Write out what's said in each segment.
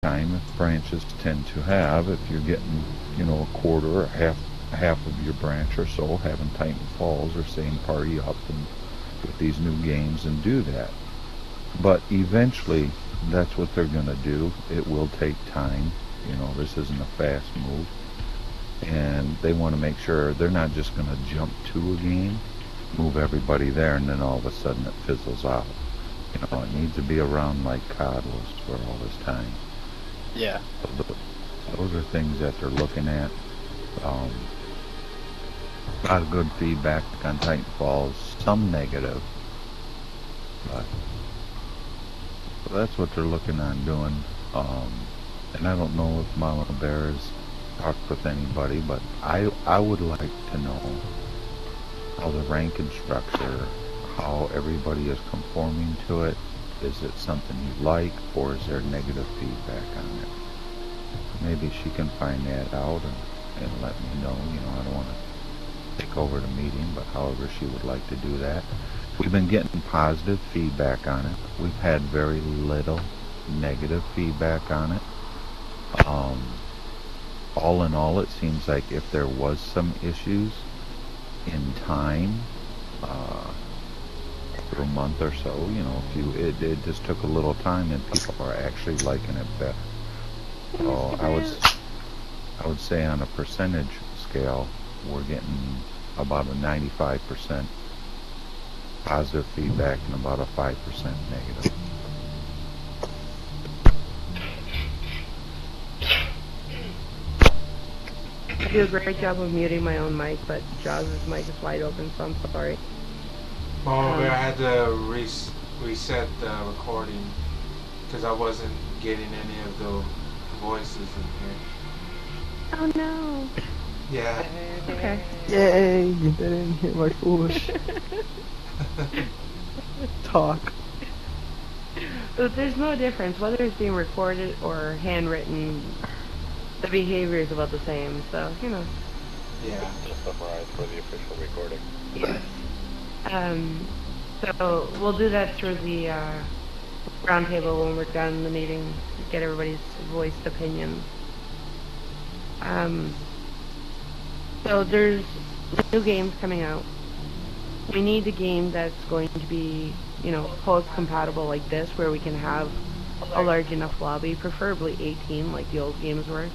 time, if branches tend to have, if you're getting, you know, a quarter or half of your branch or so having Titan Falls or saying party up and with these new games and do that. But eventually, that's what they're going to do. It will take time. You know, this isn't a fast move. And they want to make sure they're not just going to jump to a game, move everybody there, and then all of a sudden it fizzles out. You know, it needs to be around like COD was for all this time. Yeah. So those are things that they're looking at. A lot of good feedback on Titanfalls, some negative, but so that's what they're looking on doing. And I don't know if Mama Bear has talked with anybody, but I would like to know how the ranking structure, how everybody is conforming to it. Is it something you like, or is there negative feedback on it? Maybe she can find that out and let me know. You know, I don't want to take over the meeting, but however she would like to do that. We've been getting positive feedback on it. We've had very little negative feedback on it. All in all, it seems like if there was some issues in time, for a month or so, you know, it just took a little time, and people are actually liking it better. So I would say on a percentage scale, we're getting about a 95% positive feedback and about a 5% negative. I do a great job of muting my own mic, but Jaws' mic is wide open, so I'm sorry. I had to reset the recording because I wasn't getting any of the voices in here. Oh no. Yeah. Okay. Yay! You didn't hear my foolish talk. But there's no difference whether it's being recorded or handwritten. The behavior is about the same, so you know. Yeah. Just summarize for the official recording. Yes. So we'll do that through the roundtable when we're done in the meeting. Get everybody's voiced opinions. So there's new games coming out. We need a game that's going to be, you know, host compatible like this, where we can have a large enough lobby, preferably 18 like the old games were,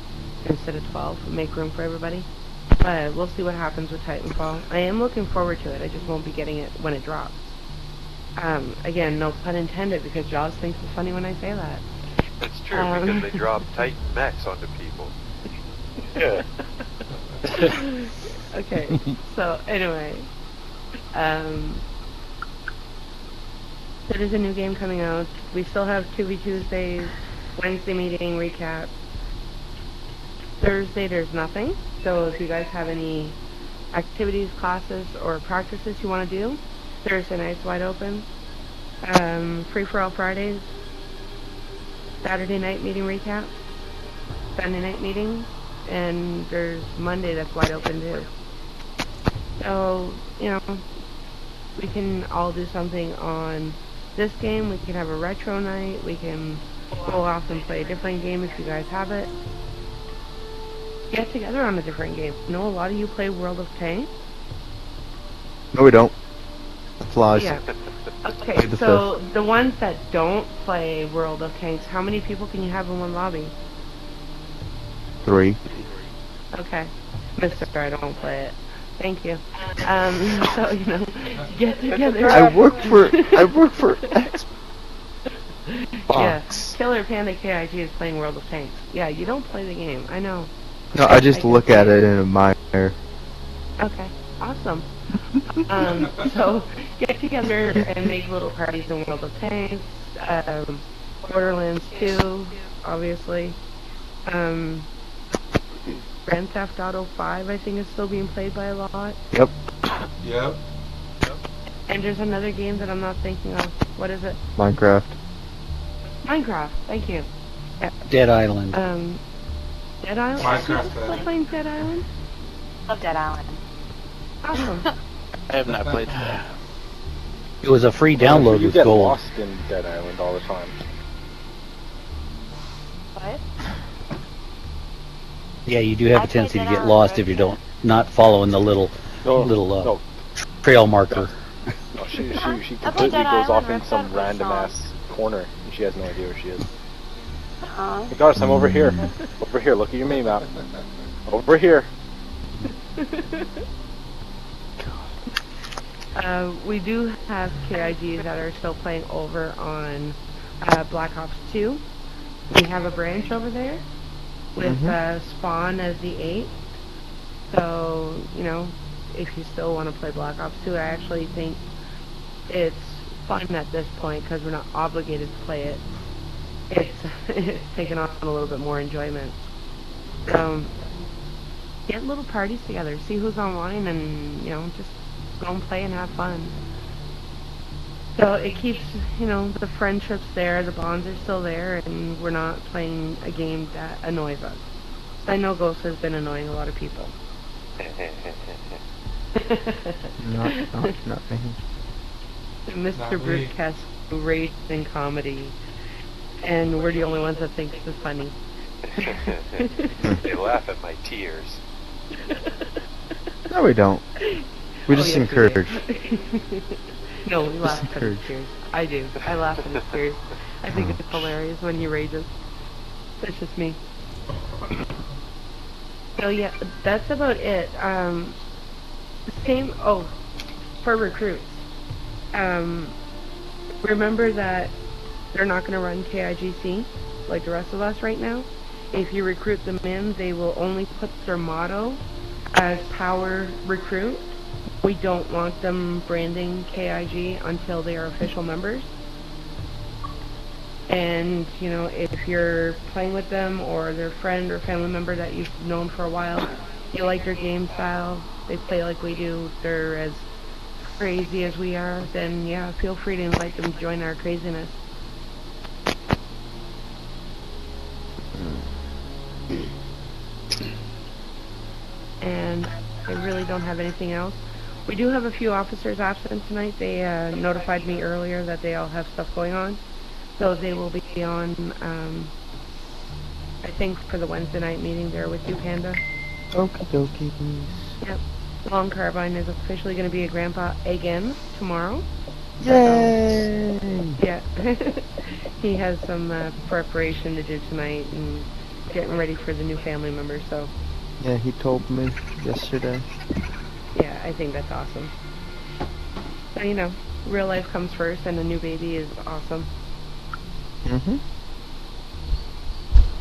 instead of 12, make room for everybody. But we'll see what happens with Titanfall. I am looking forward to it, I just won't be getting it when it drops. Again, no pun intended, because Jaws thinks it's funny when I say that. It's true, because they drop Titan mechs onto people. Yeah. Okay, so anyway, there's a new game coming out. We still have 2v Tuesdays, Wednesday meeting recap. Thursday there's nothing, so if you guys have any activities, classes, or practices you want to do, Thursday night's wide open. Free-for-all Fridays, Saturday night meeting recap, Sunday night meetings, and there's Monday that's wide open too. So, you know, we can all do something on this game. We can have a retro night. We can go off and play a different game if you guys have it. Get together on a different game. I know a lot of you play World of Tanks. No, we don't. Flies. Yeah. Okay, so the ones that don't play World of Tanks, how many people can you have in one lobby? 3. Okay. Mister, I don't play it. Thank you. So, you know, get together. I work for Xbox. Yeah, Killer Panda KIG is playing World of Tanks. Yeah, you don't play the game, I know. No, I just look at it and admire. Okay, awesome. So, get together and make little parties in World of Tanks, Borderlands 2, obviously. Grand Theft Auto 5, I think, is still being played by a lot. Yep. Yep. And there's another game that I'm not thinking of. What is it? Minecraft. Minecraft, thank you. Yeah. Dead Island. Dead Island? Minecraft, Still playing Dead Island? Love Dead Island. Awesome. I have not played that. It was a free download You with get gold. lost in Dead Island all the time. But What? Yeah, you do have a tendency to get lost if you don't not following the little No. trail marker. No, she I completely played Dead goes off Island in some Rift random song. ass corner, and she has no idea where she is. Oh. Hey, Goddess, I'm over here. Over here, look at your mini map. Over here. We do have KIGs that are still playing over on Black Ops 2. We have a branch over there with Spawn as the 8. So, you know, if you still want to play Black Ops 2, I actually think it's fun at this point because we're not obligated to play it. It's taken on a little bit more enjoyment. Get little parties together, see who's online, and, you know, just go and play and have fun. So it keeps, you know, the friendships there, the bonds are still there, and we're not playing a game that annoys us. I know Ghost has been annoying a lot of people. Not me. Mr. Brutcast raised in comedy, and we're the only ones that think this is funny. They laugh at my tears. No, we don't. We just yes, encourage. No, we laugh at his encourage. tears. I do. I laugh at his tears. I think it's hilarious when he rages. That's just me. So yeah, that's about it. For recruits. Remember that they're not going to run KIGC like the rest of us right now. If you recruit them in, they will only put their motto as Power Recruit. We don't want them branding KIG until they are official members. And, you know, if you're playing with them or their friend or family member that you've known for a while, you like their game style, they play like we do, they're as crazy as we are, then yeah, feel free to invite them to join our craziness. And I really don't have anything else. We do have a few officers absent tonight. They notified me earlier that they all have stuff going on. So they will be on, I think, for the Wednesday night meeting there with you, Panda. Okie dokie. Yep. Long Carbine is officially going to be a grandpa again tomorrow. Yay! Yeah. He has some preparation to do tonight and getting ready for the new family member, so. Yeah, he told me yesterday. Yeah, I think that's awesome. So, you know, real life comes first, and a new baby is awesome.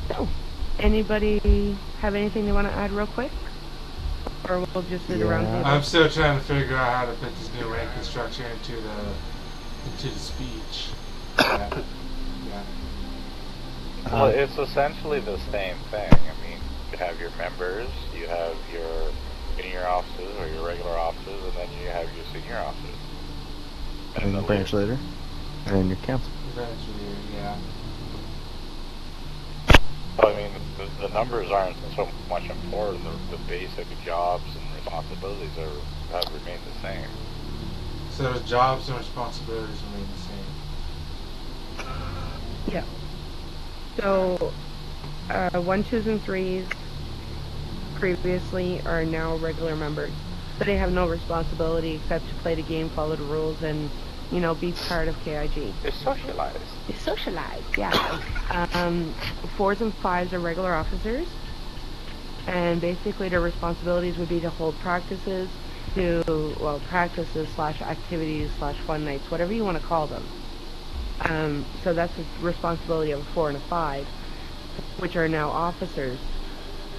So, anybody have anything they want to add real quick? Or we'll just sit around here? I'm still trying to figure out how to put this new ranking structure into the speech. Yeah. Well, it's essentially the same thing. I mean, you have your members, you have your junior officers or your regular officers, and then you have your senior officers. And the branch leader. And then your council. Eventually, yeah. So, I mean, the numbers aren't so much important. The basic jobs and responsibilities have remained the same. So the jobs and responsibilities remain the same. Yeah. So, 1, 2s, and 3s previously are now regular members. So they have no responsibility except to play the game, follow the rules, and, you know, be part of KIG. They're socialized. They socialize, yeah. 4s and 5s are regular officers. And basically their responsibilities would be to hold practices, activities / fun nights, whatever you want to call them. So that's the responsibility of a 4 and a 5, which are now officers.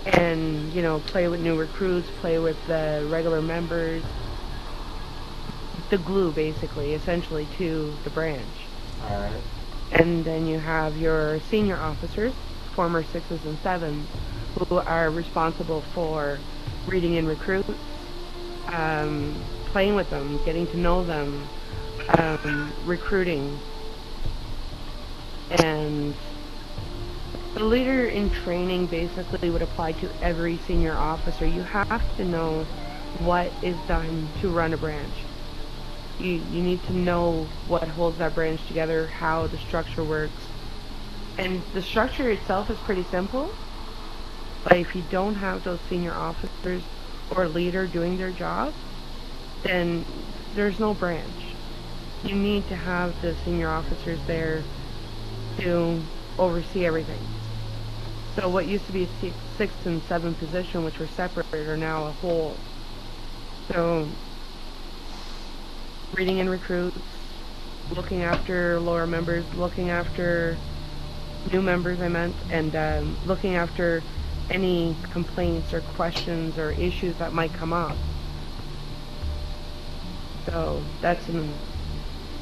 And, you know, play with new recruits, play with the regular members. The glue, basically, essentially, to the branch. Alright. And then you have your senior officers, former 6s and 7s, who are responsible for reading in recruits, playing with them, getting to know them, recruiting. And the leader in training basically would apply to every senior officer. You have to know what is done to run a branch. You need to know what holds that branch together, how the structure works, And the structure itself is pretty simple, but if you don't have those senior officers or leader doing their job, then there's no branch. You need to have the senior officers there to oversee everything. So what used to be a 6th and 7th position, which were separate, are now a whole. So reading in recruits, looking after lower members, looking after new members, and looking after any complaints or questions or issues that might come up. So that's a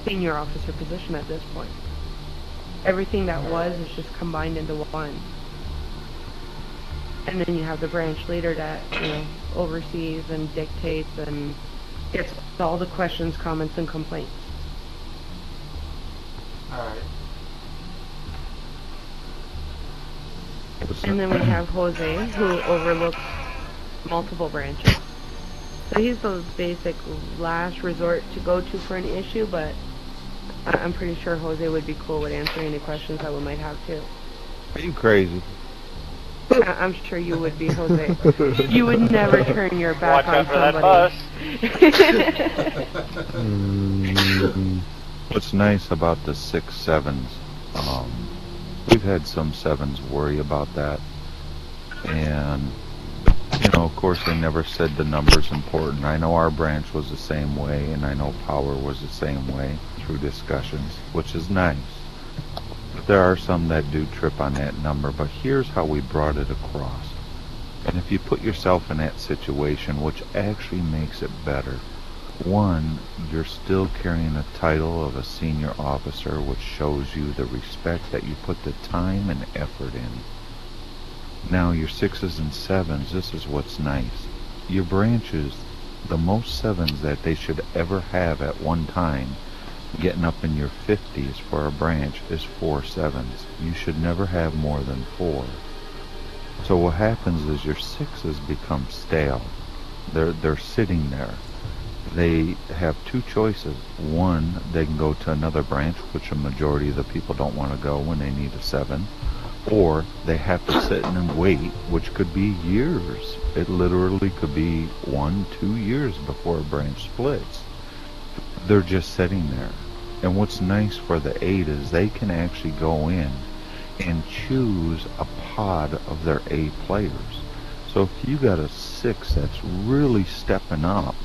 senior officer position at this point. Everything that was is just combined into one. And then you have the branch leader that, oversees and dictates and gets all the questions, comments, and complaints. Alright. And then we have Jose, who overlooks multiple branches. So he's the basic last resort to go to for an issue, but I'm pretty sure Jose would be cool with answering any questions that we might have too. Are you crazy? I'm sure you would be, Jose. You would never turn your back Watch on out for somebody. that bus. What's nice about the 6-7s, we've had some 7s worry about that, and of course they never said the number's important. I know our branch was the same way, and I know Power was the same way through discussions, which is nice. But there are some that do trip on that number, but here's how we brought it across. And if you put yourself in that situation, which actually makes it better, one, you're still carrying the title of a senior officer, which shows you the respect that you put the time and effort in. Now your 6s and 7s, this is what's nice. Your branches, the most 7s that they should ever have at one time, getting up in your 50s for a branch, is 4 7s. You should never have more than 4. So what happens is your 6s become stale. They're sitting there. They have two choices. One, they can go to another branch, which a majority of the people don't want to go when they need a 7. Or they have to sit and wait, which could be years. It literally could be 1-2 years before a branch splits. They're just sitting there. And what's nice for the 8 is they can actually go in and choose a pod of their A players. So if you got a 6 that's really stepping up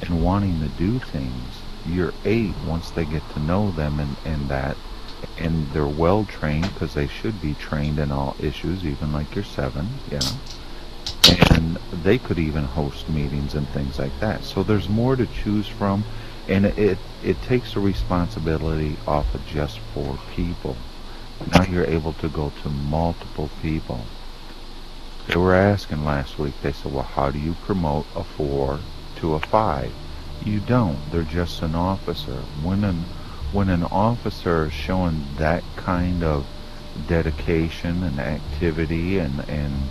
and wanting to do things, your 8, once they get to know them and they're well trained, because they should be trained in all issues, even like your 7, and they could even host meetings and things like that. So there's more to choose from, and it takes the responsibility off of just 4 people. Now you're able to go to multiple people. They were asking last week, they said, well, how do you promote a 4 to a 5? You don't. They're just an officer. When an officer is showing that kind of dedication and activity and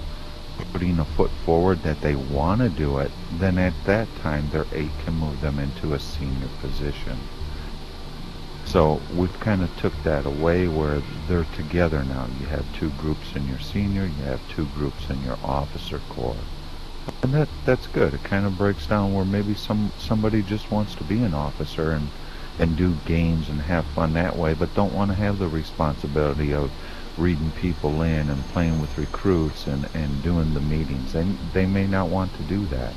putting a foot forward that they want to do it, then at that time their 8 can move them into a senior position. So we've kind of took that away where they're together now. You have 2 groups in your senior, you have 2 groups in your officer corps. And that's good. It kind of breaks down where maybe somebody just wants to be an officer and do games and have fun that way, but don't want to have the responsibility of reading people in and playing with recruits and doing the meetings. They may not want to do that.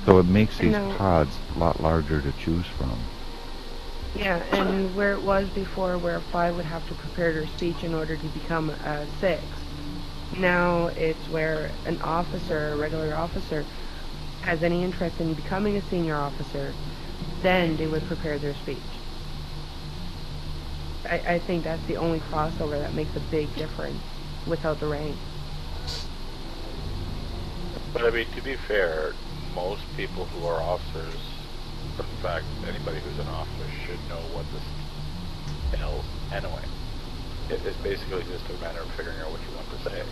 So it makes these pods a lot larger to choose from. Yeah, and where it was before where a 5 would have to prepare their speech in order to become a 6, now it's where an officer, a regular officer, has any interest in becoming a senior officer, then they would prepare their speech. I think that's the only crossover that makes a big difference without the rank. But I mean, to be fair, most people who are officers, in fact, anybody who's an officer should know what this entails anyway. It's basically just a matter of figuring out what you want to say.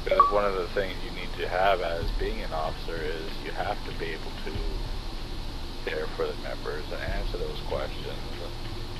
Because one of the things you need to have as being an officer is you have to be able to care for the members and answer those questions and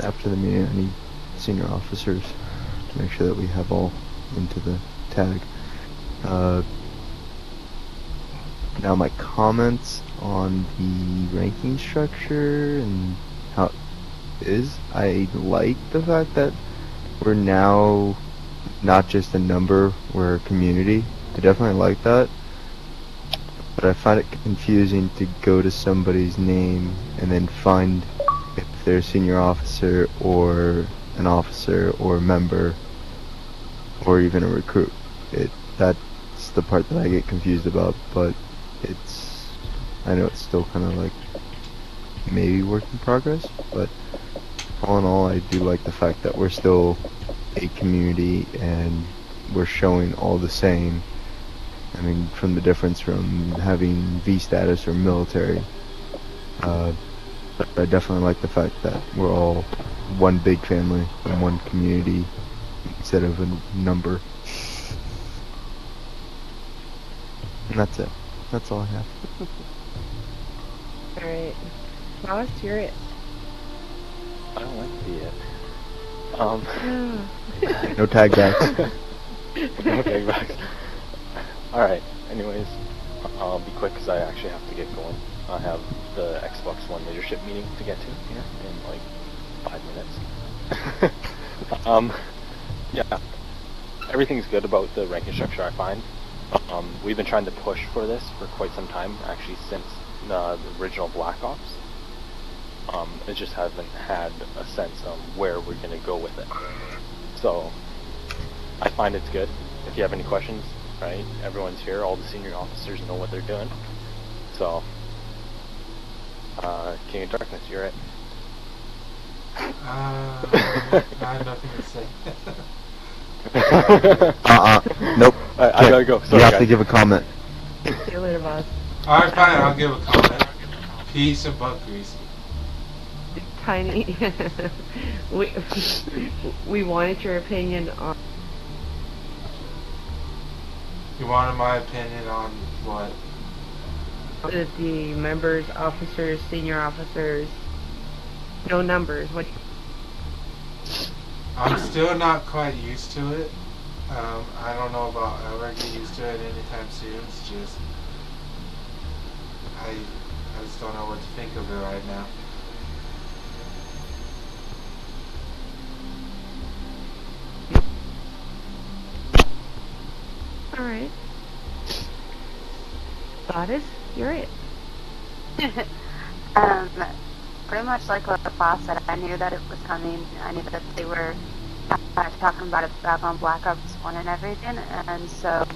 after the meeting, I need senior officers to make sure that we have all into the tag. Now my comments on the ranking structure and how it is, I like the fact that we're now not just a number, we're a community. I definitely like that. But I find it confusing to go to somebody's name and then find if they're a senior officer or an officer or a member or even a recruit. That's the part that I get confused about, but I know it's still kind of like maybe work in progress, but all in all, I do like the fact that we're still a community and we're showing all the same. I mean, from the difference from having V status or military, but I definitely like the fact that we're all one big family and one community instead of a number. And that's it. That's all I have. Alright. Wallace, you're it. I don't like the No tag backs. No tag backs. Alright, anyways, I'll be quick because I actually have to get going. I have the Xbox One leadership meeting to get to here in like 5 minutes. Yeah, everything's good about the ranking structure, I find. We've been trying to push for this for quite some time, actually since the original Black Ops. It just haven't had a sense of where we're going to go with it. So, I find it's good. If you have any questions, right, everyone's here, all the senior officers know what they're doing. So, King of Darkness, you're it. I have nothing to say. Nope. I gotta go. Sorry, you have guys. to give a comment. See you later, boss. Alright, fine, I'll give a comment. Peace and butt grease. Tiny. we wanted your opinion on. You wanted my opinion on what? The members, officers, senior officers. No numbers. What? I'm still not quite used to it. I don't know about ever get used to it anytime soon. It's just I just don't know what to think of it right now. Alright. Goddess, you're it. Pretty much like what the boss said, I knew that it was coming. I knew that they were talking about it back on Black Ops 1 and everything, and so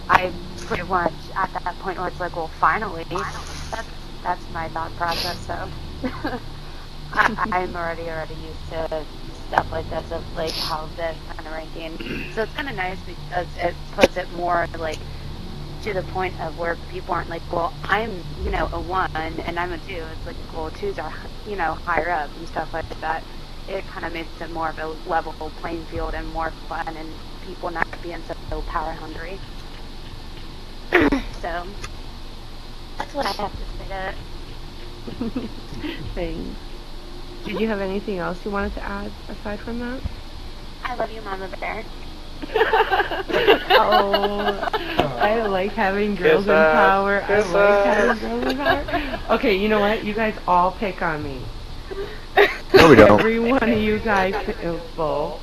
I pretty much at that point where it's like, well, finally, that's my thought process. So I'm already used to stuff like this of like how this kind of ranking. So it's kind of nice because it puts it more like to the point of where people aren't like, well, I'm, a 1 and I'm a 2. It's like, well, 2s are, higher up and stuff like that. It kind of makes it more of a level playing field and more fun and people not being so power hungry. So, that's what I have to say to it. Thanks. Did you have anything else you wanted to add aside from that? I love you, Mama Bear. Oh, I like having girls in power. I like having girls in power. Okay, you know what? You guys all pick on me. No, we don't. Every one of you guys is full.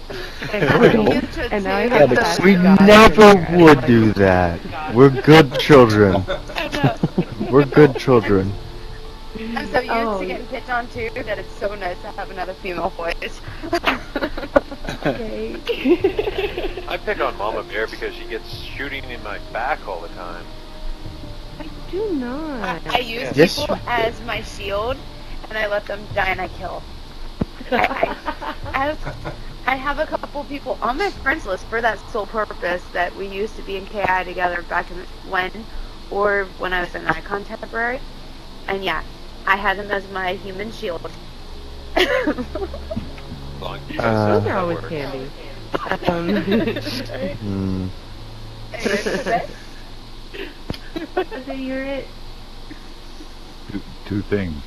No, we don't. And now I have to ask We God never to would do that. We're good children. We're good children. I'm so used to getting picked on too that it's so nice to have another female voice. Okay. I pick on Mama Bear because she gets shooting in my back all the time. I do not. I use Yes. people as my shield, and I let them die and I kill. I have a couple people on my friends list for that sole purpose that we used to be in KI together back in when I was in my contemporary. And yeah, I had them as my human shield. Those are always candy. So you're it. Two things.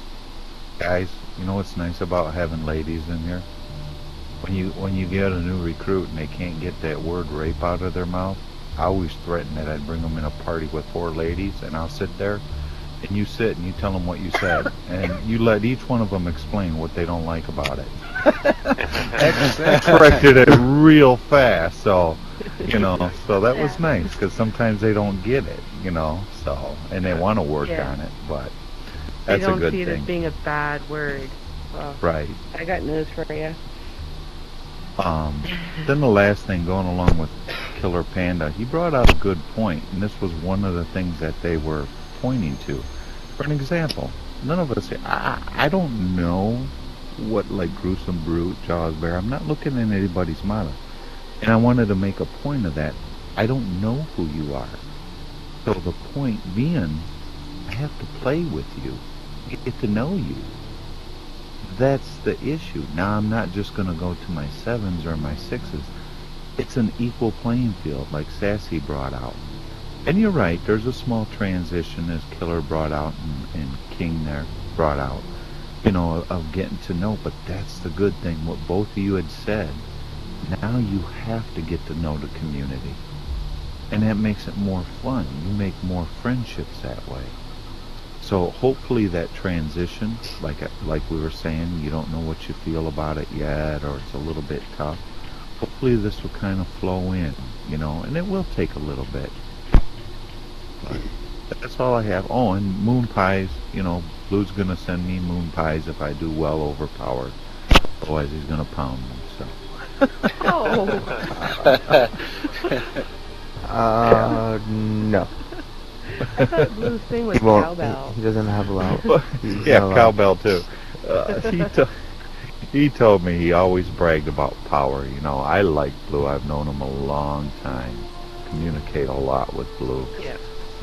Guys, you know what's nice about having ladies in here? when you get a new recruit and they can't get that word rape out of their mouth, I always threaten that I'd bring them in a party with 4 ladies, and I'll sit there, and you sit and you tell them what you said, and you let each one of them explain what they don't like about it. That corrected it real fast, so so that was nice, because sometimes they don't get it, so, and they want to work on it, but that's a good thing. They don't see it as being a bad word. Well, right. I got news for you. Then the last thing, going along with Killer Panda, he brought out a good point, and this was one of the things that they were pointing to. For an example, none of us, I don't know what, like, Gruesome Brute, Jaws Bear, I'm not looking at anybody's model. And I wanted to make a point of that. I don't know who you are. So the point being, I have to play with you, get to know you. That's the issue. Now I'm not just going to go to my 7s or my 6s. It's an equal playing field, like Sassy brought out. And you're right, there's a small transition, as Killer brought out and King there brought out, of getting to know. But that's the good thing, what both of you had said. Now you have to get to know the community. And that makes it more fun. You make more friendships that way. So hopefully that transition, like we were saying, you don't know what you feel about it yet, or it's a little bit tough. Hopefully this will kind of flow in, and it will take a little bit. But that's all I have. Oh, and moon pies, Blue's going to send me moon pies if I do well overpowered. Otherwise he's going to pound me, so. No. I thought Blue's thing was cowbell. He doesn't have a lot. Yeah, cowbell too. He told me he always bragged about power. I like Blue. I've known him a long time. Communicate a lot with Blue. Yeah.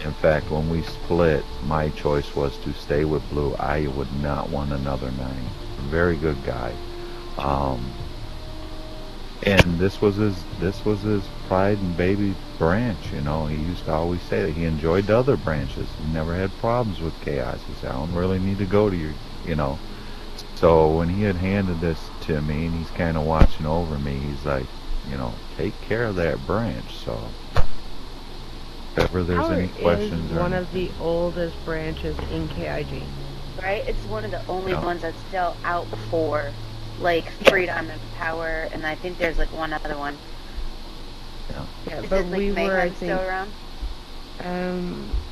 In fact, when we split, my choice was to stay with Blue. I would not want another 9. Very good guy. And this was his pride and baby branch, He used to always say that he enjoyed the other branches. He never had problems with Chaos. He said, I don't really need to go to your, So when he had handed this to me and he's kind of watching over me, he's like, take care of that branch. So if ever there's any questions. Is one of the oldest branches in KIG. Right? It's one of the only ones that's still out for, like, Freedom and Power, and I think there's, like, one other one. Yeah, Is but it, like, we Mayhem were, I think, still around?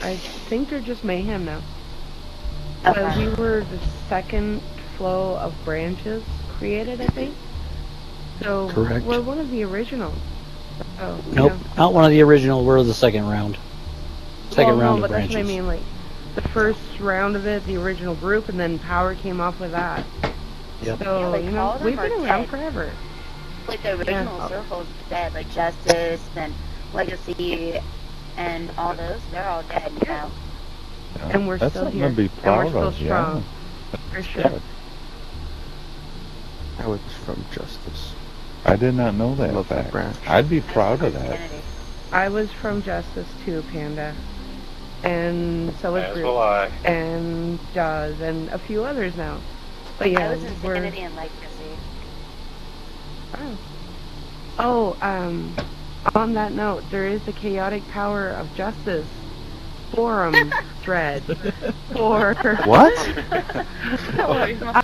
I think they're just Mayhem now. Okay. But we were the second flow of branches created, I think. So Correct. we're one of the originals. Oh, Nope, not one of the original. We're the second round. Second round but of branches. that's what I mean. Like the first round of it, the original group, and then Power came off with that. Yep. So Yeah, like, all of them we've been are around dead. forever. Like, the original circles dead, like Justice and Legacy and all those, they're all dead now. And we're That's still something here. to be And proud we're of, still strong. For sure. Yeah. I was from Justice. I did not know that Love that fact. branch. I'd be proud of that. Kennedy. I was from Justice too, Panda. And so was As Bruce. will I. And Jaws and a few others now. But yeah, I was we're... Insanity and Legacy. Oh, on that note, there is the Chaotic Power of Justice forum thread for... What?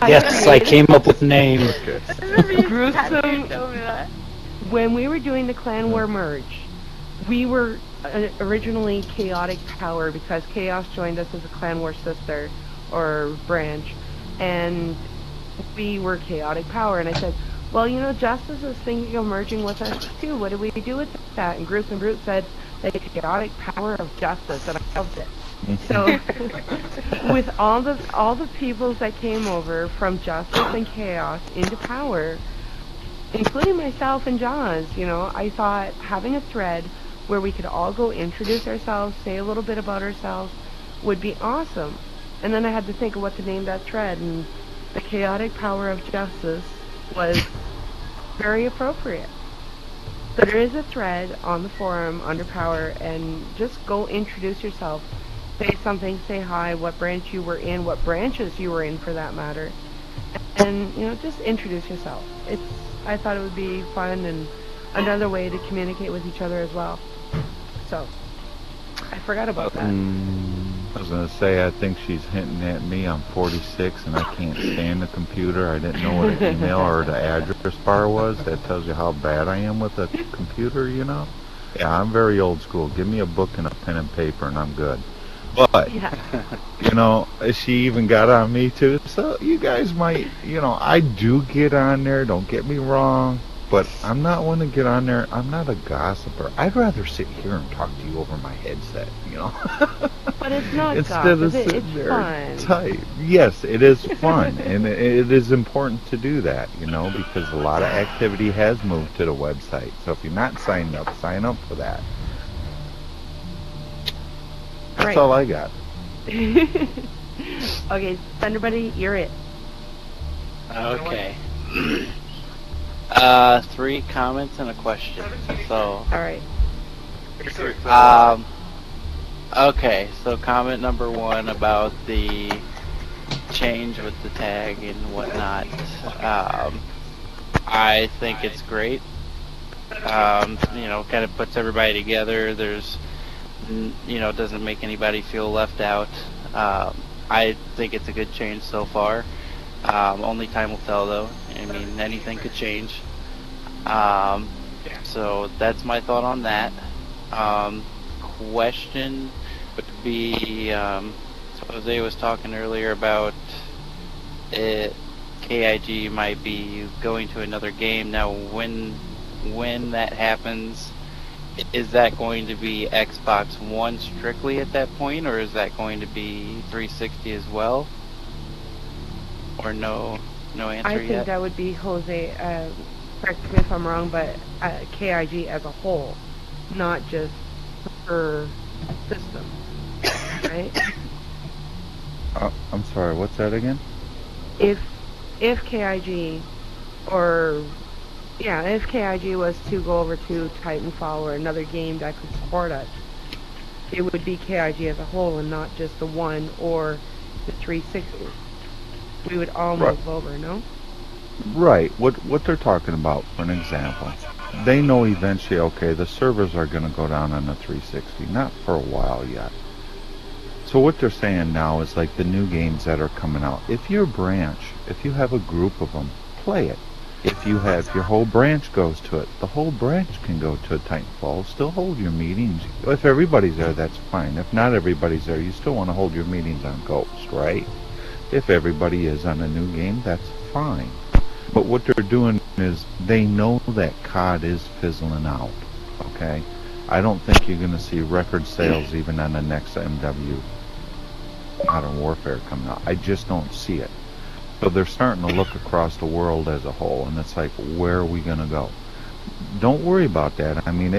Yes, I came up with the name. Gruesome. When we were doing the Clan War merge, we were originally Chaotic Power because Chaos joined us as a Clan War sister or branch, and we were Chaotic Power. And I said, well, Justice is thinking of merging with us too. What do we do with that? And Gruesome Brute said, the Chaotic Power of Justice, and I loved it. So, with all the peoples that came over from Justice and Chaos into Power, including myself and Jaws, I thought having a thread where we could all go introduce ourselves, say a little bit about ourselves, would be awesome. And then I had to think of what to name that thread, and the Chaotic Power of Justice was very appropriate. So there is a thread on the forum under Power, and just go introduce yourself. Say something, say hi, what branch you were in, what branches you were in for that matter. And, just introduce yourself. It's I thought it would be fun and another way to communicate with each other as well. So, I forgot about that. I was gonna say, I think she's hinting at me. I'm 46 and I can't stand the computer. I didn't know what an email or the address bar was. That tells you how bad I am with a computer, you know? Yeah, I'm very old school. Give me a book and a pen and paper and I'm good. But, you know, she even got on me too. So you guys might, you know, I do get on there, don't get me wrong. But I'm not one to get on there. I'm not a gossiper. I'd rather sit here and talk to you over my headset, you know. But it's not instead of gossip. sitting It's there fun. tight. Yes, it is fun, and it is important to do that, you know, because a lot of activity has moved to the website. So if you're not signed up, sign up for that. That's Right. all I got. Okay, Thunderbuddy, you're it. Okay. 3 comments and a question. So, Alright. okay, so comment number 1 about the change with the tag and whatnot. I think it's great. You know, kind of puts everybody together. There's, you know, doesn't make anybody feel left out. I think it's a good change so far. Only time will tell, though. I mean, anything could change. So that's my thought on that. Question would be, Jose was talking earlier about it, KIG might be going to another game. Now, when that happens, is that going to be Xbox One strictly at that point, or is that going to be 360 as well? Or no answer I yet? think that would be Jose, correct me if I'm wrong, but KIG as a whole, not just per system, right? I'm sorry, what's that again? If KIG, or yeah, if KIG was to go over to Titanfall or another game that could support us, it would be KIG as a whole and not just the one or the 360. We would all move over, no? Right. What they're talking about, for an example, they know eventually, okay, the servers are going to go down on the 360, not for a while yet. So what they're saying now is like the new games that are coming out. If your branch, if you have a group of them, play it. If you have your whole branch goes to it, the whole branch can go to Titanfall. Still hold your meetings. If everybody's there, that's fine. If not everybody's there, you still want to hold your meetings on Ghost, right? If everybody is on a new game, that's fine. But what they're doing is they know that COD is fizzling out, okay? I don't think you're going to see record sales even on the next MW Modern Warfare coming out. I just don't see it. So they're starting to look across the world as a whole, and it's like, where are we going to go? Don't worry about that. I mean,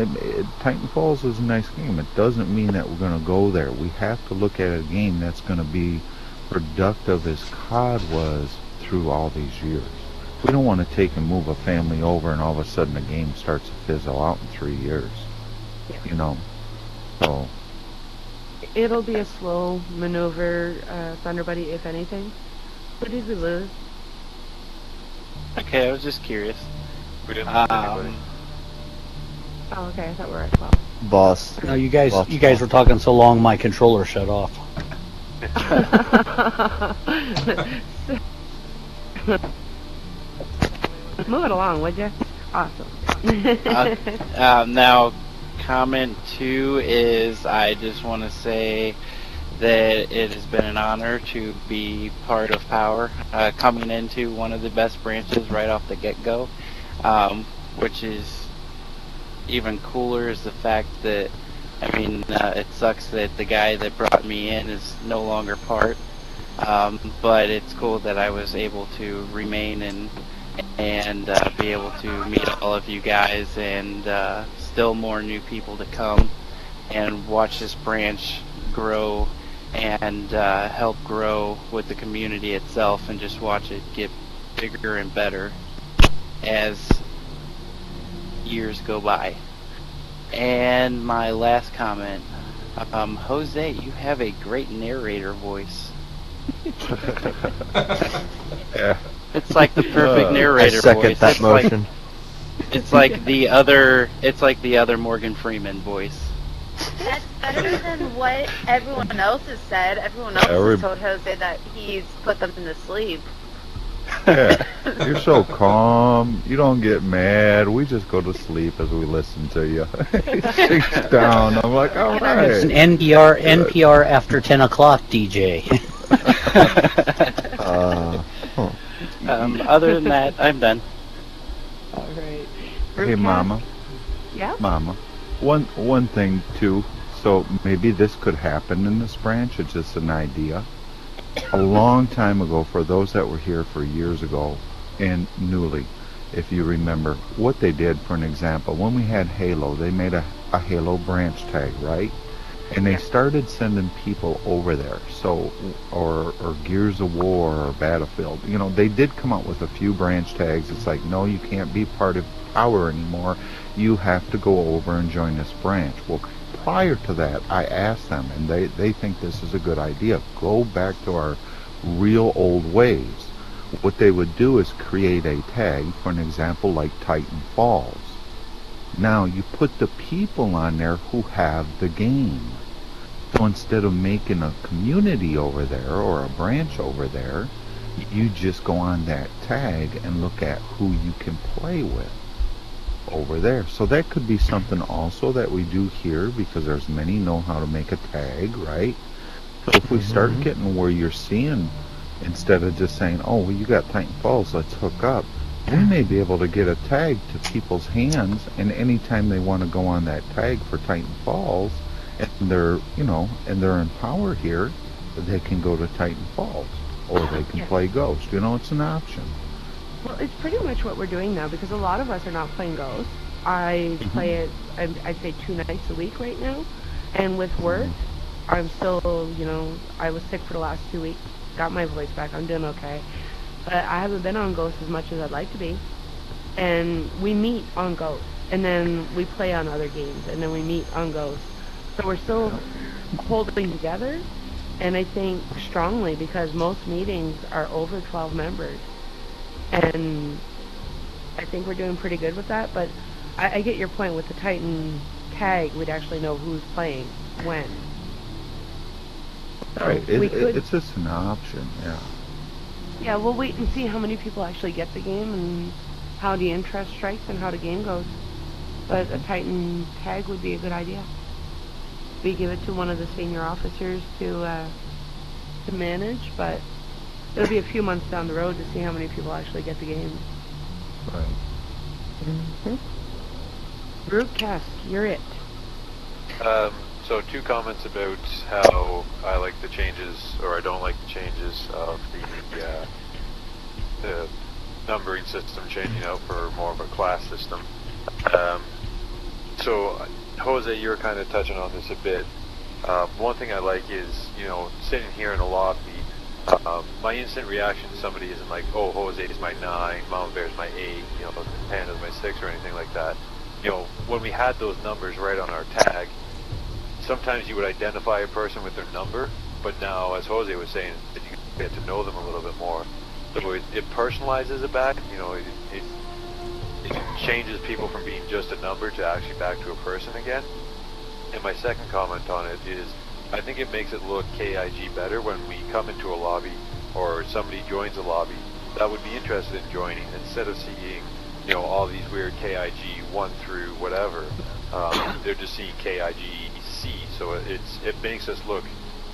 Titanfall is a nice game. It doesn't mean that we're going to go there. We have to look at a game that's going to be productive as COD was through all these years. We don't want to take and move a family over and all of a sudden the game starts to fizzle out in 3 years. You know, so It'll be a slow maneuver, Thunderbuddy, if anything. What did we lose? Okay, I was just curious. We didn't lose anybody. Oh, okay, I thought we were at 12. Boss. No, you guys were talking so long, my controller shut off. Move it along, would you? Awesome. Now, comment 2 is I just want to say that it has been an honor to be part of Power, coming into one of the best branches right off the get-go, which is even cooler is the fact that, I mean, it sucks that the guy that brought me in is no longer part, but it's cool that I was able to remain and be able to meet all of you guys and still more new people to come and watch this branch grow and help grow with the community itself and just watch it get bigger and better as years go by. And my last comment, Jose, you have a great narrator voice. yeah. It's like the perfect narrator I second voice. that It's motion. It's like the other. It's like the other Morgan Freeman voice. That's better than what everyone else has said. Everyone else has told Jose that he's put them to sleep. Yeah, you're so calm. You don't get mad. We just go to sleep as we listen to you. Sits down. I'm like, all right. It's an NPR after 10 o'clock DJ. Other than that, I'm done. All right. Hey, Mama. Yeah? Mama. One thing, too. So maybe this could happen in this branch. It's just an idea. A long time ago, for those that were here for years ago, and newly, if you remember, what they did, for an example, when we had Halo, they made a Halo branch tag, right? And they started sending people over there. So, or Gears of War or Battlefield. You know, they did come out with a few branch tags. It's like, no, you can't be part of Power anymore. You have to go over and join this branch. Well, prior to that, I asked them, and they think this is a good idea. Go back to our real old ways. What they would do is create a tag, for an example, like Titan Falls. Now, you put the people on there who have the game. So instead of making a community over there or a branch over there, you just go on that tag and look at who you can play with over there. So that could be something also that we do here, because there's many know how to make a tag, right? So if we start getting where you're seeing, instead of just saying, oh, well, you got Titan Falls, let's hook up, we may be able to get a tag to people's hands, and anytime they want to go on that tag for Titan Falls, and they're, you know, and they're in Power here, they can go to Titan Falls, or they can play Ghost. You know, it's an option. Well, it's pretty much what we're doing now, because a lot of us are not playing Ghost. I play it, I'd say 2 nights a week right now, and with work, I'm still, you know, I was sick for the last 2 weeks, got my voice back, I'm doing okay. But I haven't been on Ghost as much as I'd like to be. And we meet on Ghost, and then we play on other games, and then we meet on Ghost. So we're still holding together, and I think strongly, because most meetings are over 12 members. And I think we're doing pretty good with that, but I get your point with the Titan tag. We'd actually know who's playing when. Right, it's just an option, yeah. Yeah, we'll wait and see how many people actually get the game and how the interest strikes and how the game goes. But a Titan tag would be a good idea. We give it to one of the senior officers to manage, but it'll be a few months down the road to see how many people actually get the game. Right. Broadcast, you're it. So 2 comments about how I like the changes, or I don't like the changes of the numbering system changing out for more of a class system. So Jose, you were kind of touching on this a bit. One thing I like is, you know, sitting here in a lobby, my instant reaction to somebody isn't like, oh, Jose is my 9, Mama Bear's my 8, you know, Panda's my 6, or anything like that. You know, when we had those numbers right on our tag, sometimes you would identify a person with their number, but now, as Jose was saying, you get to know them a little bit more. So it personalizes it back, you know, it changes people from being just a number to actually back to a person again. And my second comment on it is, I think it makes it look KIG better when we come into a lobby, or somebody joins a lobby that would be interested in joining, instead of seeing, you know, all these weird KIG 1 through whatever. They're just seeing KIGC, so it makes us look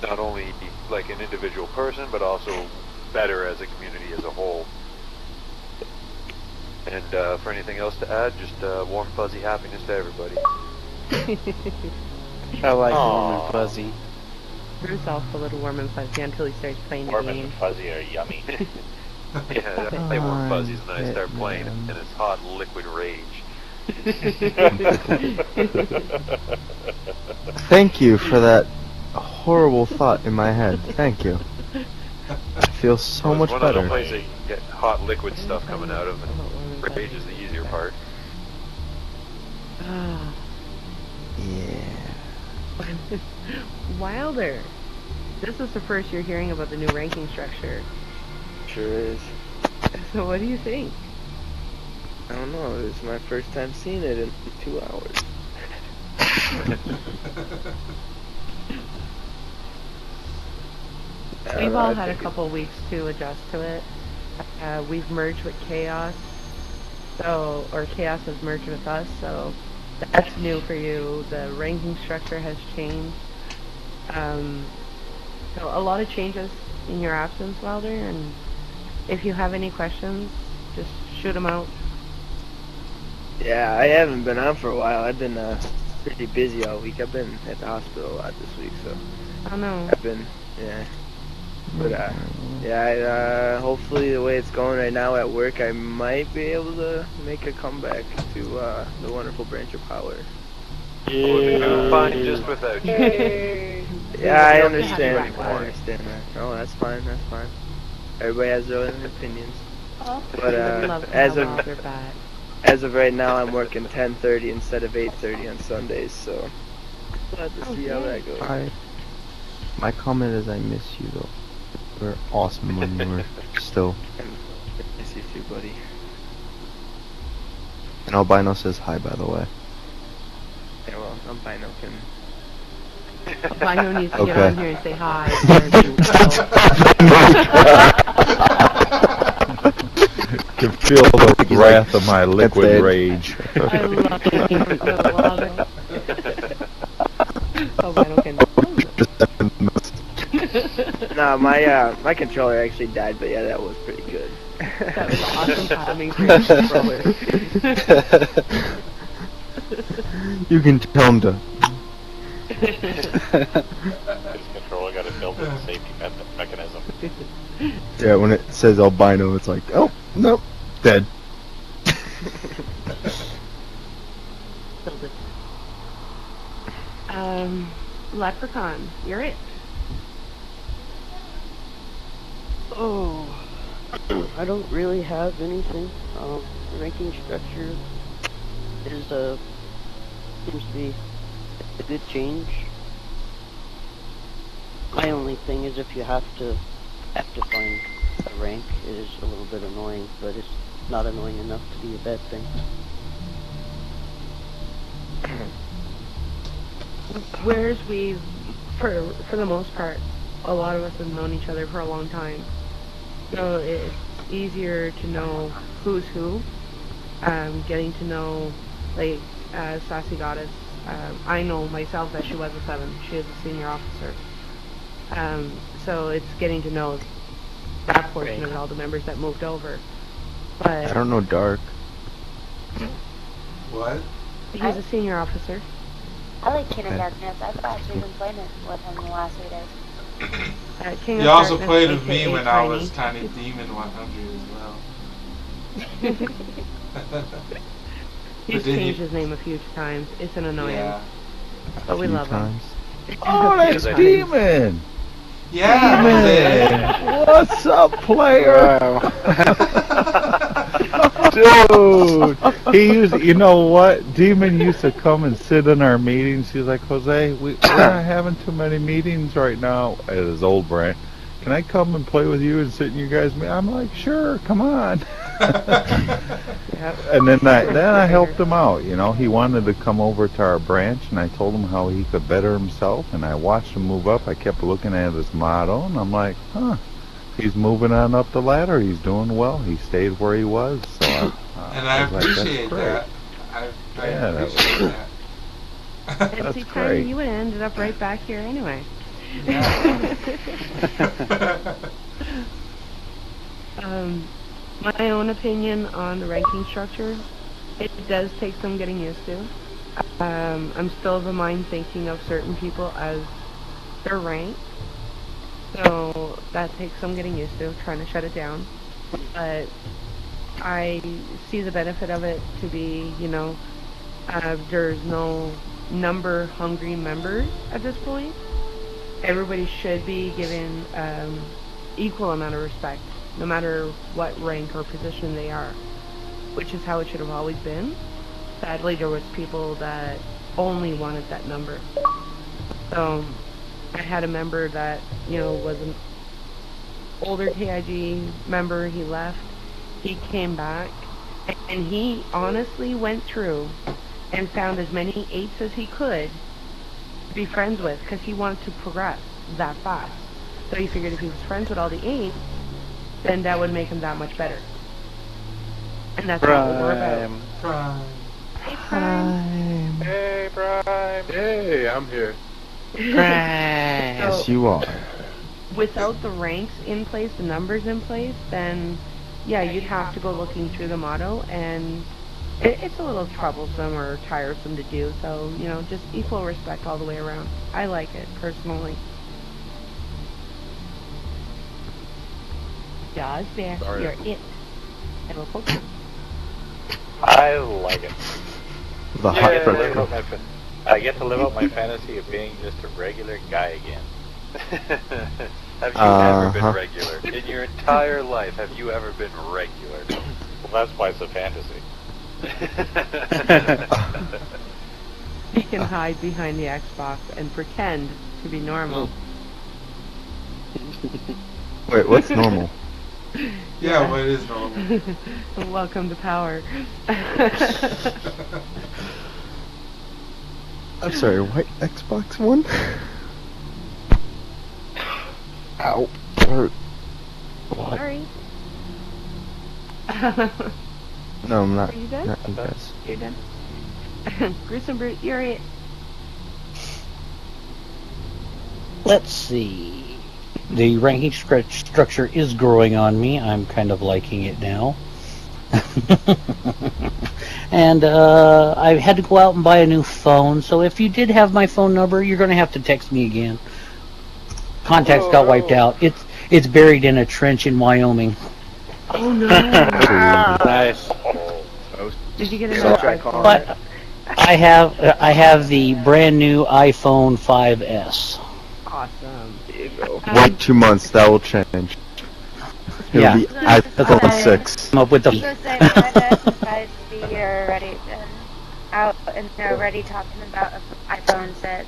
not only like an individual person, but also better as a community as a whole. And for anything else to add, just warm, fuzzy happiness to everybody. I like warm and fuzzy. Bruce also a little warm and fuzzy until he starts playing the game. Warm and fuzzy are yummy. Yeah, I play warm fuzzies, and then I start playing, and it's hot liquid rage. Thank you for that horrible thought in my head. Thank you. I feel so much one better. other place that you can get hot liquid stuff coming out of, and rage is the easier part. Yeah. Wilder, this is the first you're hearing about the new ranking structure. Sure is. So what do you think? I don't don't know. It was my first time seeing it in 2 hours. We've all had a couple weeks to adjust to it. We've merged with Chaos, or Chaos has merged with us, so that's new for you. The ranking structure has changed. So a lot of changes in your absence, Wilder, and if you have any questions, just shoot them out. Yeah, I haven't been on for a while. I've been pretty busy all week. I've been at the hospital a lot this week, so. Oh no. I've been, yeah. But yeah, hopefully the way it's going right now at work, I might be able to make a comeback to the wonderful branch of power. Yeah. Fine just without you. Yeah, I understand. I understand that. Oh, that's fine. That's fine. Everybody has their own opinions. But as of right now, I'm working 10:30 instead of 8:30 on Sundays, so we'll have to see how that goes. My comment is I miss you though. You were awesome when you were still. I miss you too, buddy. And Albino says hi, by the way. Yeah, well, Albino can. Albino needs to get on here and say hi. Can feel the wrath of my liquid rage. I love it. Albino can. No, my controller actually died, but yeah, that was pretty good. That was awesome timing for your controller. You can tell him to. His controller got a built-in safety mechanism. Yeah, when it says albino, it's like, oh, nope, dead. Leprechaun, you're it. Oh, I don't really have anything. The ranking structure is seems to be a good change. My only thing is if you have to find a rank, it is a little bit annoying, but it's not annoying enough to be a bad thing. Whereas we've, for the most part, a lot of us have known each other for a long time. So it's easier to know who's who. Getting to know, like, Sassy Goddess. I know myself that she was a 7. She is a senior officer. So it's getting to know that portion of all the members that moved over. But I don't know Dark. What? He's a senior officer. I like King of Darkness. I've actually been playing it with him the last 3 days. King You of also Darkness, played with me when I Tiny. was Tiny Demon 100 as well. He's changed his name a few times. It's an annoyance. Yeah. But we love him. Oh, that's Demon! Yeah! Demon! What's up, player? Dude! He used, you know what? Demon used to come and sit in our meetings. He's like, Jose, we're not having too many meetings right now at his old brand. Can I come and play with you and sit in you guys' meeting? I'm like, sure, come on. And then I helped him out, you know. He wanted to come over to our branch, and I told him how he could better himself, and I watched him move up. I kept looking at his motto, and I'm like, huh, he's moving on up the ladder. He's doing well. He stayed where he was. So and I was appreciate like, that. I appreciate that. And see, Tiny, you would have ended up right back here anyway. My own opinion on the ranking structure, it does take some getting used to. I'm still of the mind thinking of certain people as their rank, so that takes some getting used to, trying to shut it down. But I see the benefit of it to be, you know, there's no number-hungry members at this point. Everybody should be given equal amount of respect, no matter what rank or position they are, which is how it should have always been. Sadly, there was people that only wanted that number. So I had a member that, you know, was an older KIG member. He left. He came back. And he honestly went through and found as many 8s as he could to be friends with, because he wanted to progress that fast. So he figured if he was friends with all the 8s, then that would make him that much better. And that's what we're about. Prime. Hey, Prime. Hey, Prime. Hey, I'm here. Yes, you are. Without the ranks in place, the numbers in place, then yeah, you'd have to go looking through the motto, and it's a little troublesome or tiresome to do. So, you know, just equal respect all the way around. I like it personally. Jaws there, Sorry. you're it. And we'll focus. I like it. The hot Yeah, pressure. I get to live out my fantasy of being just a regular guy again. Have you ever been regular? In your entire life, have you ever been regular? Well, that's why it's a fantasy. He can hide behind the Xbox and pretend to be normal. Wait, what's normal? Yeah, what is normal? Welcome to power. I'm sorry, white Xbox One? Ow. Hurt. What? Sorry. No, I'm not. Are you done? Not you guys. You're done. Gruesome Brute, you're it. Let's see. The ranking structure is growing on me. I'm kind of liking it now. And I had to go out and buy a new phone, so if you did have my phone number, you're going to have to text me again. Contacts got wiped out. It's buried in a trench in Wyoming. Oh no! Nice. Did you get another iPhone? But I have the brand new iPhone 5S. Awesome. There you go. Wait 2 months, that will change. It'll Yeah. be iPhone 6. Come up with the. So say 5S and 5C are already out, and they're already talking about iPhone 6.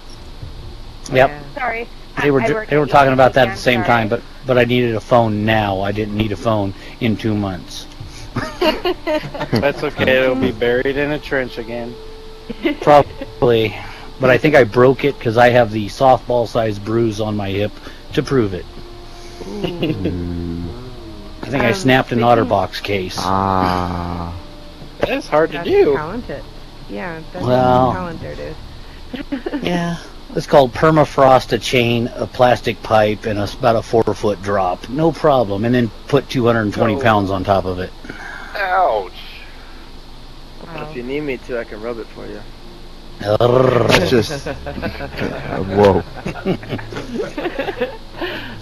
Yep. Yeah. Sorry. They were talking about that at the same time, but I needed a phone now. I didn't need a phone in 2 months. That's okay. It'll be buried in a trench again. Probably, but I think I broke it because I have the softball-sized bruise on my hip to prove it. I think I snapped an OtterBox case. Ah. That's hard to That's do. talented. Yeah, that's Well. talent there, dude. Yeah, it's called permafrost, a chain, a plastic pipe, and about a 4-foot drop. No problem. And then put 220 pounds on top of it. Ouch. Wow. If you need me to, I can rub it for you. It's just... whoa.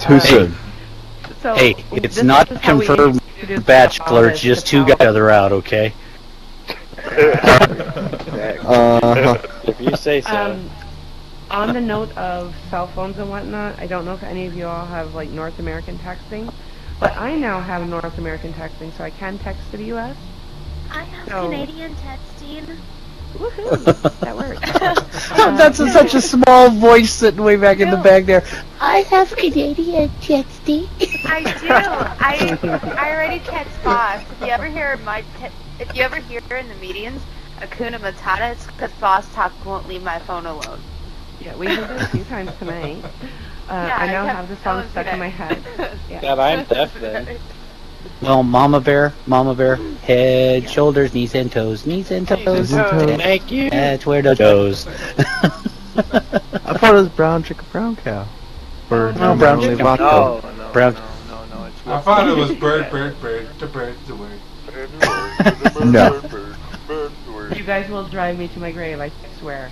Too soon. So, Hey, it's this not is how we confirmed introduce bachelor. all It's this just to 2 power. guys are out, okay? If you say so. On the note of cell phones and whatnot, I don't know if any of you all have like North American texting, but I now have North American texting, so I can text to the U.S. I have So- Canadian texting. Woohoo! That works. That's such a small voice sitting way back in the back there. I have Canadian texting. I do. I already text Boss. If you ever hear in the meetings Akuna Matata, it's because Boss Talk won't leave my phone alone. Yeah, we heard it a few times tonight. Yeah, I now kept have the song telling stuck in my today. head. Yeah. God, I'm deaf then. Well, Mama Bear, head, shoulders, knees and toes, knees and toes. Thank you. That's where the toes. I thought it was brown chicken, brown cow. Or No, brown only chicken. vodka. No, Brown. no. It's I thought it was bird, the bird's the word. No. You guys will drive me to my grave, I swear.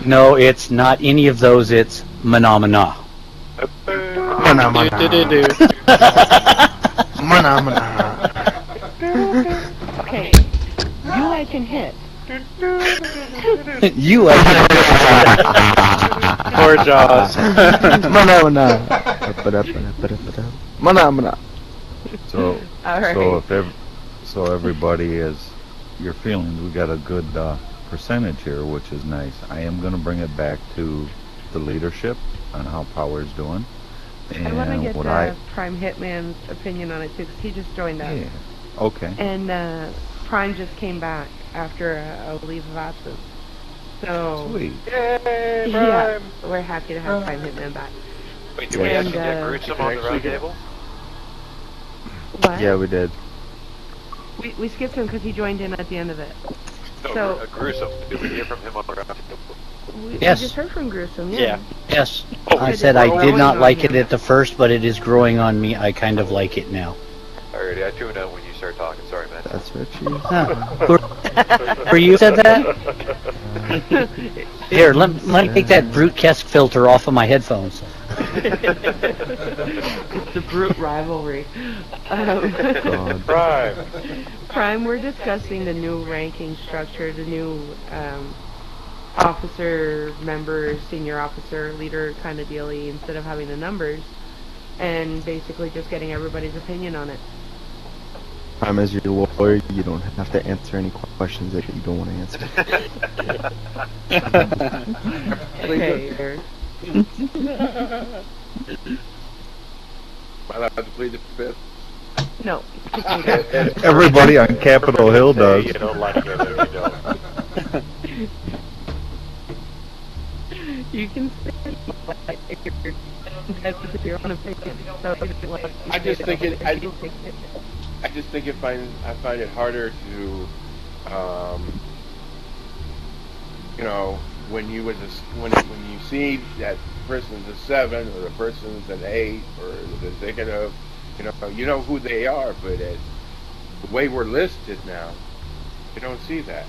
No, it's not any of those. It's Manamana. Do-do-do-do. Okay, you I can hit. You like Poor Jaws. Mana. So, All right. so everybody is, your feelings, we got a good percentage here, which is nice. I am going to bring it back to the leadership on how Power's doing. I want to get what Prime Hitman's opinion on it too, because he just joined us. Yeah. Okay. And Prime just came back after a leave of absence. So Sweet. Yay, yeah, Prime! we're happy to have Prime Hitman back. Wait, did we And, actually get gruesome on the round table? What? Yeah, we did. We skipped him because he joined in at the end of it. No, So gruesome. Did we hear from him on the round table? we Yes. just heard from Gruesome. Yeah. Yeah. Yes. Oh, I It said is I growing did not on like him. it at the first, but it is growing on me. I kind of like it now. Alrighty, I tuned out when you start talking. Sorry, man. That's what she For you said that? Here, let me take that brute Kesk filter off of my headphones. It's the brute rivalry. God. Prime! Prime, we're discussing the new ranking structure, the new officer, member, senior officer, leader kind of dealie, instead of having the numbers, and basically just getting everybody's opinion on it. I'm as your lawyer, you don't have to answer any questions that you don't want to answer. Okay, Eric. Am I allowed to plead the fifth? No. Everybody on Capitol Hill does. You don't like it if you don't. You can say if you're on a opinion. I just think I find it harder to, when you see that person's a 7 or the person's an 8 or the executive, you know who they are, but the way we're listed now, you don't see that.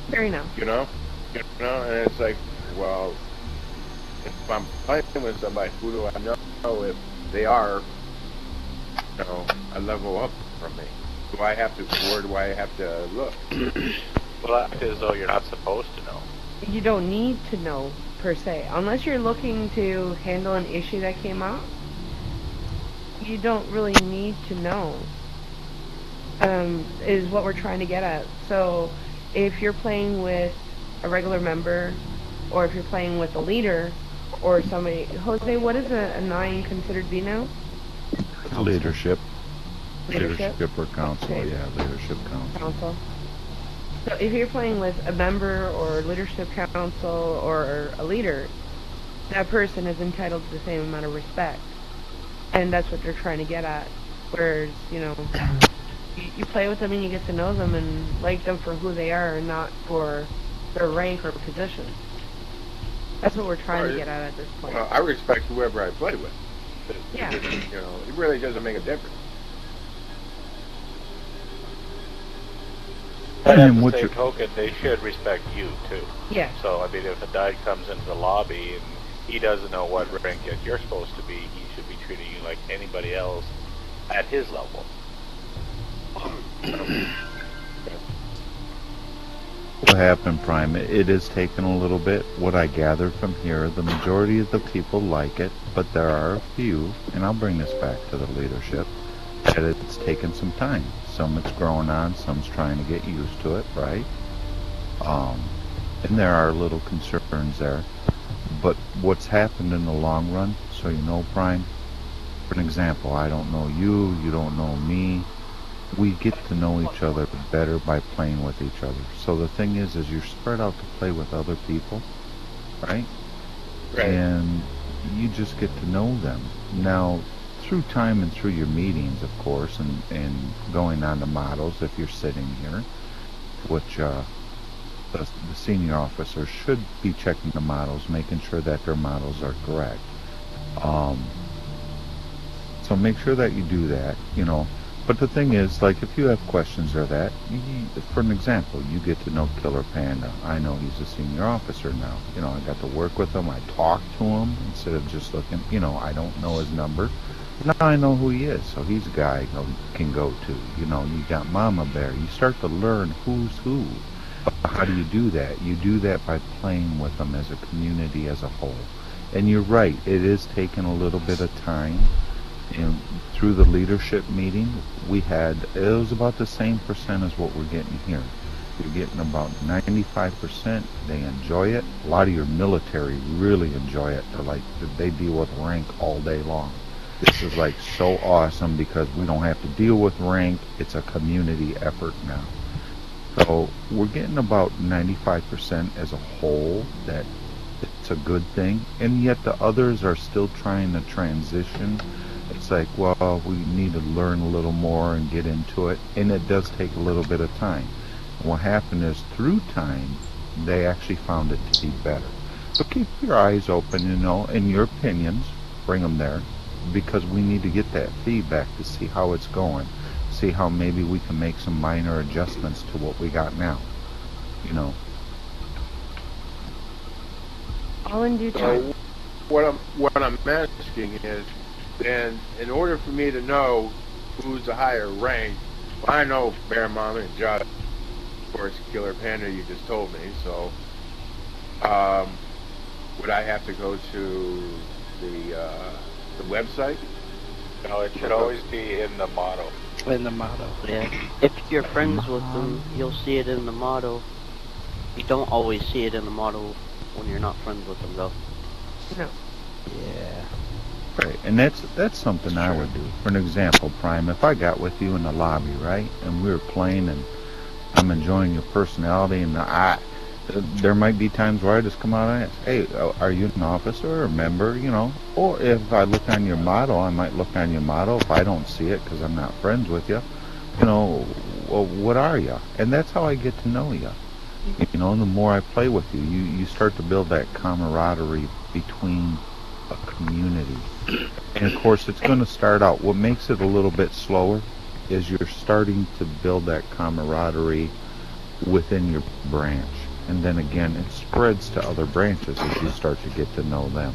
Fair enough. And it's like, well, if I'm playing with somebody, who do I know if they are, a level up from me? Where do I have to look? Well, act as though you're not supposed to know. You don't need to know, per se. Unless you're looking to handle an issue that came up, you don't really need to know, is what we're trying to get at. So, if you're playing with a regular member, or if you're playing with a leader, or somebody... Jose, what is a 9 considered be now? Leadership. Leadership? Leadership or council, Okay. yeah, leadership council. So if you're playing with a member or leadership council or a leader, that person is entitled to the same amount of respect. And that's what they're trying to get at. Whereas, you play with them and you get to know them and like them for who they are and not for their rank or position. That's what we're trying to get at this point. Well, I respect whoever I play with. Yeah. It really doesn't make a difference. But And at the what same you- token, they should respect you, too. Yeah. So, I mean, if a guy comes into the lobby and he doesn't know what rank that you're supposed to be, he should be treating you like anybody else at his level. What happened, Prime? It is taken a little bit. What I gathered from here, the majority of the people like it, but there are a few, and I'll bring this back to the leadership, that it's taken some time. Some it's growing on, some's trying to get used to it, right? And there are little concerns there. But what's happened in the long run, so you know, Prime, for an example, I don't know you, you don't know me. We get to know each other better by playing with each other. So the thing is you're spread out to play with other people, right? Right. And you just get to know them. Now, through time and through your meetings, of course, and going on to models, if you're sitting here, which the senior officers should be checking the models, making sure that their models are correct. So make sure that you do that, But the thing is, like, if you have questions or that, for an example, you get to know Killer Panda. I know he's a senior officer now. I got to work with him. I talk to him instead of just looking, I don't know his number. Now I know who he is, so he's a guy I can go to. You got Mama Bear. You start to learn who's who. But how do you do that? You do that by playing with them as a community as a whole. And you're right, it is taking a little bit of time. And through the leadership meeting, it was about the same percent as what we're getting here. You're getting about 95%. They enjoy it. A lot of your military really enjoy it. They deal with rank all day long. This is like so awesome because we don't have to deal with rank. It's a community effort now. So we're getting about 95% as a whole that it's a good thing, and yet the others are still trying to transition. It's like, well, we need to learn a little more and get into it, and it does take a little bit of time. And what happened is through time, they actually found it to be better. So keep your eyes open, and your opinions, bring them there, because we need to get that feedback to see how it's going, see how maybe we can make some minor adjustments to what we got now. All in due time. So what I'm asking is, then in order for me to know who's a higher rank, well, I know Bear Mama and Josh, of course, Killer Panda, you just told me. So would I have to go to the website? No, it should always be in the motto. In the motto. Yeah. If you're friends with them, you'll see it in the motto. You don't always see it in the motto when you're not friends with them, though. No. Yeah. Right, and that's something I would do. For an example, Prime, if I got with you in the lobby, right, and we were playing, and I'm enjoying your personality, and there might be times where I just come out and ask, hey, are you an officer or a member, Or if I look on your motto, I might look on your motto. If I don't see it because I'm not friends with you, well, what are you? And that's how I get to know you. The more I play with you, you start to build that camaraderie between a community. And of course, it's going to start out. What makes it a little bit slower is you're starting to build that camaraderie within your branch. And then again, it spreads to other branches as you start to get to know them.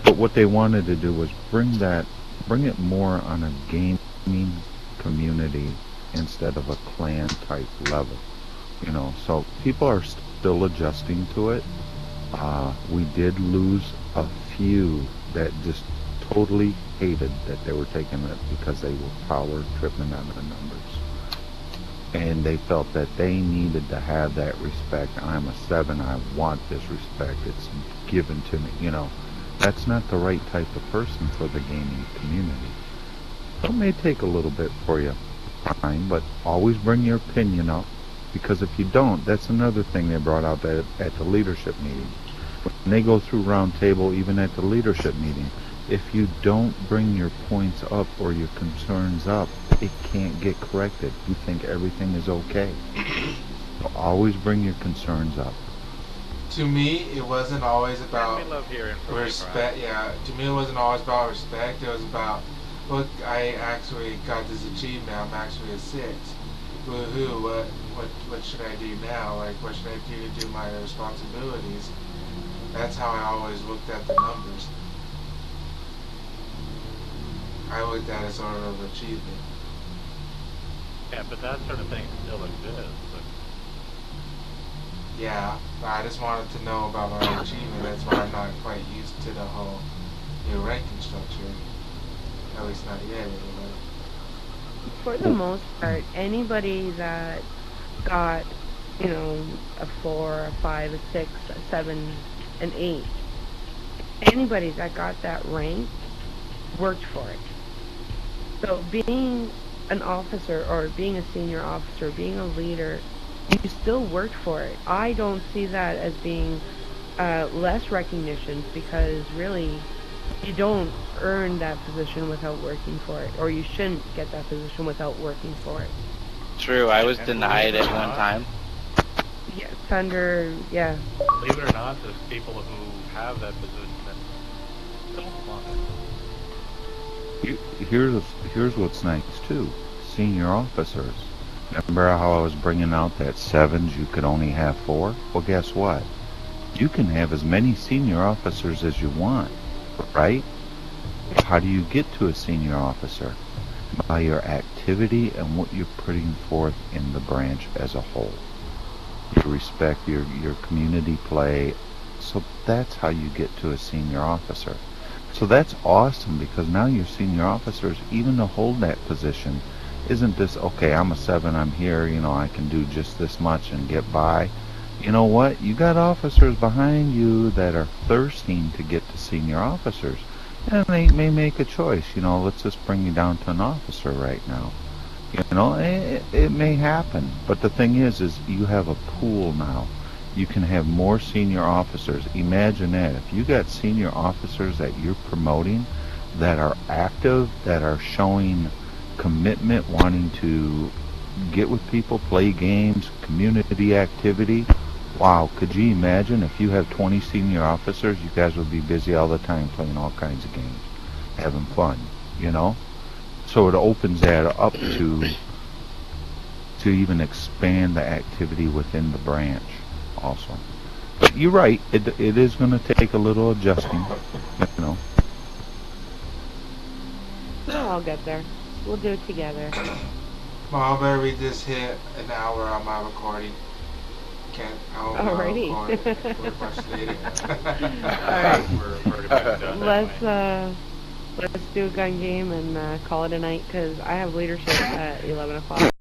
But what they wanted to do was bring it more on a gaming community instead of a clan type level. So people are still adjusting to it. We did lose a few that just totally hated that they were taking it because they were power tripping on the numbers. And they felt that they needed to have that respect. I'm a 7, I want this respect, it's given to me, That's not the right type of person for the gaming community. So it may take a little bit for you, Prime, but always bring your opinion up, because if you don't, that's another thing they brought out at the leadership meeting. When they go through round table, even at the leadership meeting, if you don't bring your points up or your concerns up, it can't get corrected. You think everything is okay. So always bring your concerns up. To me, it wasn't always about we love hearing from respect. Yeah, to me, it wasn't always about respect. It was about, look, I actually got this achievement. I'm actually a 6. Woohoo! What should I do now? Like, what should I do to do my responsibilities? That's how I always looked at the numbers. I looked at it as sort of achievement. Yeah, but that sort of thing still exists. Yeah, but I just wanted to know about my achievement. That's why I'm not quite used to the whole ranking structure. At least not yet, anyway. For the most part, anybody that got, a 4, a 5, a 6, a 7, an 8, anybody that got that rank worked for it. So being an officer or being a senior officer, being a leader, you still worked for it. I don't see that as being less recognition, because really you don't earn that position without working for it, or you shouldn't get that position without working for it. True, I was denied at one time. Yeah, yeah. Believe it or not, there's people who have that position that don't want it. Here's what's nice too. Senior officers. Remember how I was bringing out that 7s you could only have 4? Well, guess what? You can have as many senior officers as you want, right? How do you get to a senior officer? By your activity and what you're putting forth in the branch as a whole. Your respect, your community play. So that's how you get to a senior officer. So that's awesome, because now your senior officers, even to hold that position, isn't this, okay, I'm a 7, I'm here, I can do just this much and get by. You know what? You got officers behind you that are thirsting to get to senior officers. And they may make a choice, let's just bring you down to an officer right now. It may happen. But the thing is you have a pool now. You can have more senior officers. Imagine that. If you got senior officers that you're promoting that are active, that are showing commitment, wanting to get with people, play games, community activity. Wow, could you imagine if you have 20 senior officers, you guys would be busy all the time playing all kinds of games, having fun, So it opens that up to even expand the activity within the branch also. But you're right, it is going to take a little adjusting, We'll all get there. We'll do it together. Mom, we just hit an hour on my recording. Alrighty. We're frustrated. Alright. Let's do a gun game and call it a night because I have leadership at 11 o'clock.